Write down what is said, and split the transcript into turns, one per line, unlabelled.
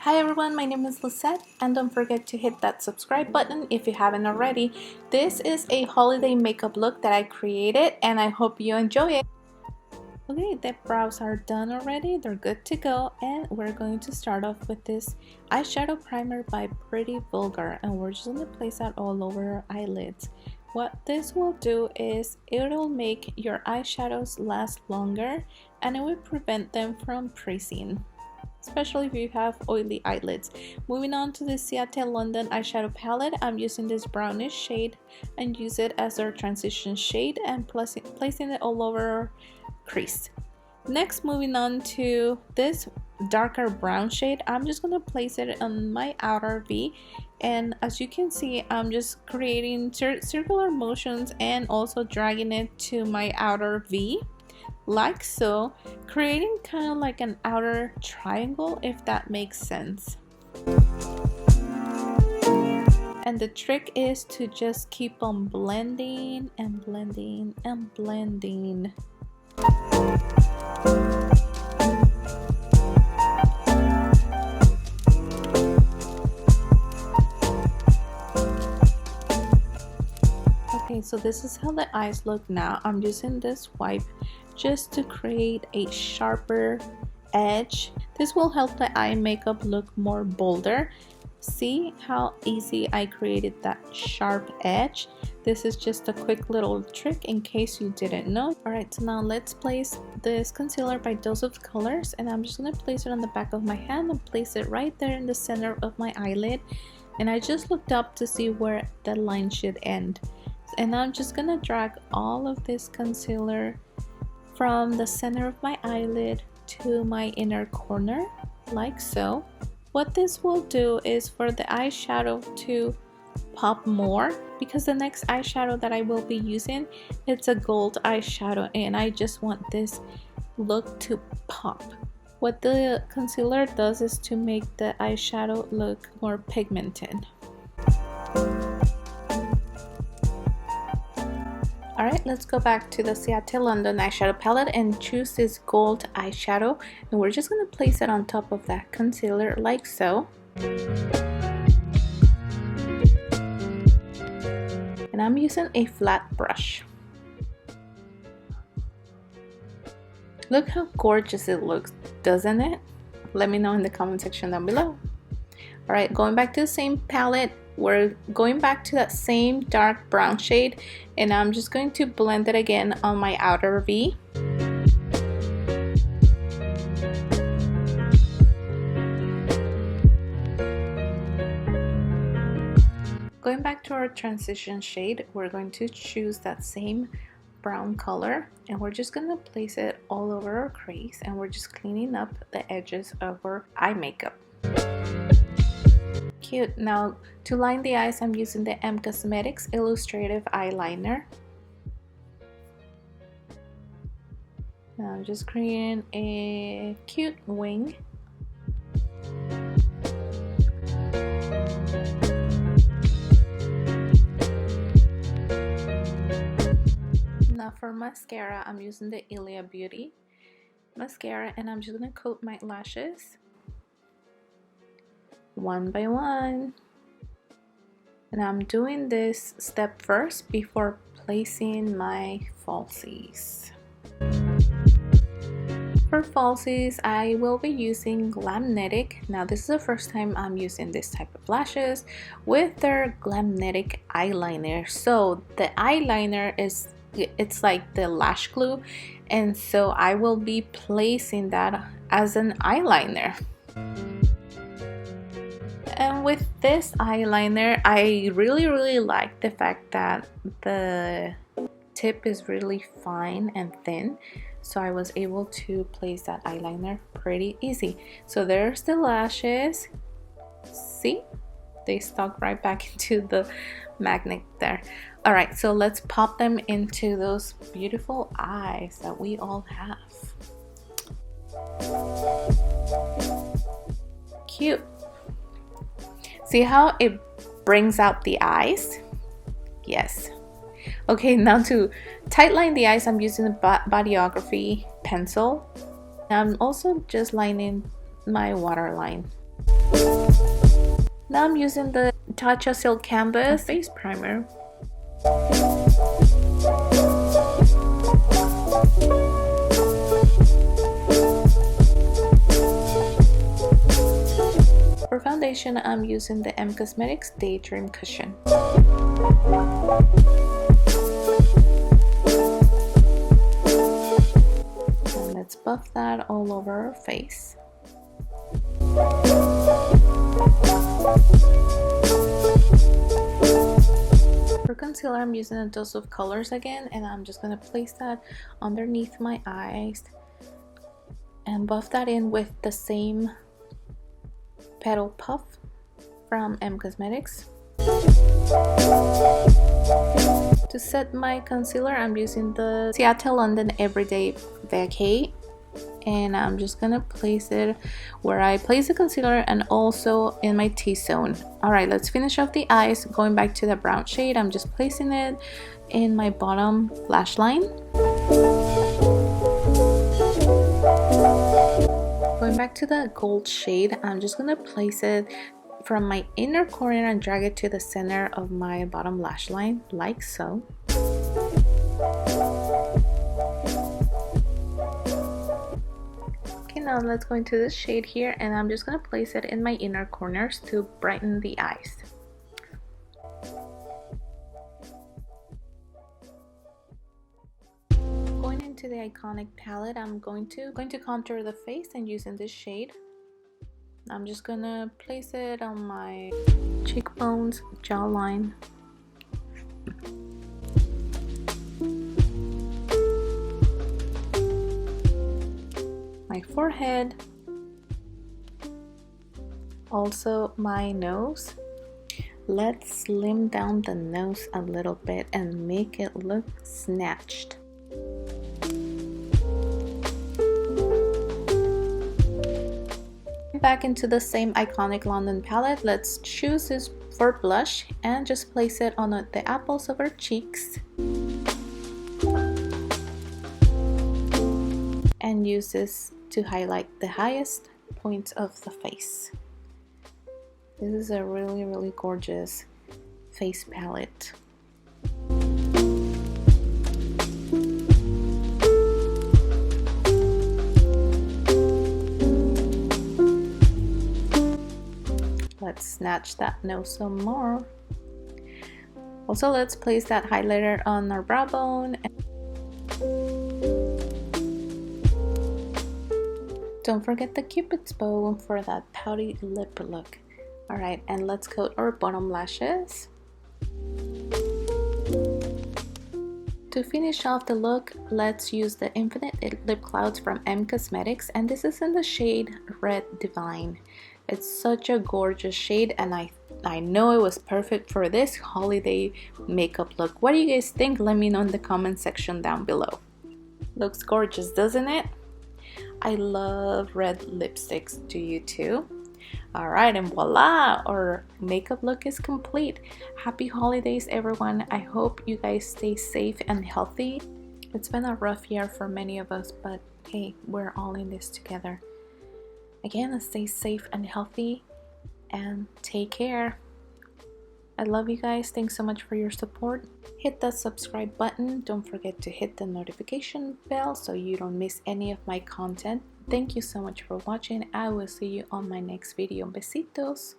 Hi everyone, my name is Lisette, and don't forget to hit that subscribe button if you haven't already. This is a holiday makeup look that I created and I hope you enjoy it. Okay, the brows are done already, they're good to go, and we're going to start off with this eyeshadow primer by Pretty Vulgar, and we're just going to place that all over our eyelids. What this will do is it will make your eyeshadows last longer and it will prevent them from creasing, especially if you have oily eyelids. Moving on to the Seattle London eyeshadow palette, I'm using this brownish shade and use it as our transition shade and placing it all over our crease. Next, moving on to this darker brown shade, I'm just going to place it on my outer V, and as you can see, I'm just creating circular motions and also dragging it to my outer V, like so, creating kind of like an outer triangle, if that makes sense. And the trick is to just keep on blending and blending and blending. Okay, so this is how the eyes look now. I'm using this wipe just to create a sharper edge. This will help the eye makeup look more bolder. See how easy I created that sharp edge? This is just a quick little trick in case you didn't know. Alright, so now let's place this concealer by Dose of Colors, and I'm just going to place it on the back of my hand and place it right there in the center of my eyelid. And I just looked up to see where the line should end. And I'm just going to drag all of this concealer from the center of my eyelid to my inner corner, like so. What this will do is for the eyeshadow to pop more, because the next eyeshadow that I will be using, it's a gold eyeshadow and I just want this look to pop. What the concealer does is to make the eyeshadow look more pigmented. Alright, let's go back to the Seattle London eyeshadow palette and choose this gold eyeshadow, and we're just going to place it on top of that concealer like so. And I'm using a flat brush. Look how gorgeous it looks, doesn't it? Let me know in the comment section down below. Alright, going back to the same palette, we're going back to that same dark brown shade, and I'm just going to blend it again on my outer V. Going back to our transition shade, we're going to choose that same brown color and we're just going to place it all over our crease, and we're just cleaning up the edges of our eye makeup. Cute. Now to line the eyes, I'm using the M Cosmetics Illustrative Eyeliner. Now I'm just creating a cute wing. Now for mascara, I'm using the LISSETBEAUTY mascara, and I'm just going to coat my lashes one by one, and I'm doing this step first before placing my falsies. For falsies, I will be using Glamnetic. Now this is the first time I'm using this type of lashes with their Glamnetic eyeliner. So the eyeliner is, it's like the lash glue, and so I will be placing that as an eyeliner. And with this eyeliner, I really like the fact that the tip is really fine and thin, so I was able to place that eyeliner pretty easy. So there's the lashes. See, they stuck right back into the magnet there. Alright, so let's pop them into those beautiful eyes that we all have. Cute. See how it brings out the eyes? Yes. Okay, now to tightline the eyes, I'm using a Bodyography pencil. I'm also just lining my waterline. Now I'm using the Tatcha Silk Canvas face primer. For foundation, I'm using the Cosmetics Daydream Cushion. And let's buff that all over our face. For concealer, I'm using a dose of colors again, and I'm just going to place that underneath my eyes and buff that in with the same petal puff from Cosmetics. To set my concealer, I'm using the Seattle London Everyday Vacay, and I'm just gonna place it where I place the concealer and also in my T-zone. Alright, let's finish off the eyes. Going back to the brown shade, I'm just placing it in my bottom lash line. Going back to the gold shade, I'm just gonna place it from my inner corner and drag it to the center of my bottom lash line, like so. Okay, now let's go into this shade here, and I'm just gonna place it in my inner corners to brighten the eyes. Going into the Iconic palette, I'm going to contour the face and using this shade. I'm just gonna place it on my cheekbones, jawline, my forehead, also my nose. Let's slim down the nose a little bit and make it look snatched. Back into the same Iconic London palette, let's choose this for blush and just place it on the apples of our cheeks and use this to highlight the highest points of the face. This is a really gorgeous face palette. Let's snatch that nose some more. Also, let's place that highlighter on our brow bone. Don't forget the Cupid's bow for that pouty lip look. Alright, and let's coat our bottom lashes. To finish off the look, let's use the Infinite Lip Clouds from Cosmetics, and this is in the shade Red Divine. It's such a gorgeous shade, and I know it was perfect for this holiday makeup look. What do you guys think? Let me know in the comment section down below. Looks gorgeous, doesn't it? I love red lipsticks. Do you too? Alright, and voila! Our makeup look is complete. Happy holidays, everyone. I hope you guys stay safe and healthy. It's been a rough year for many of us, but hey, we're all in this together. Again, stay safe and healthy and take care. I love you guys. Thanks so much for your support. Hit that subscribe button. Don't forget to hit the notification bell so you don't miss any of my content. Thank you so much for watching. I will see you on my next video. Besitos.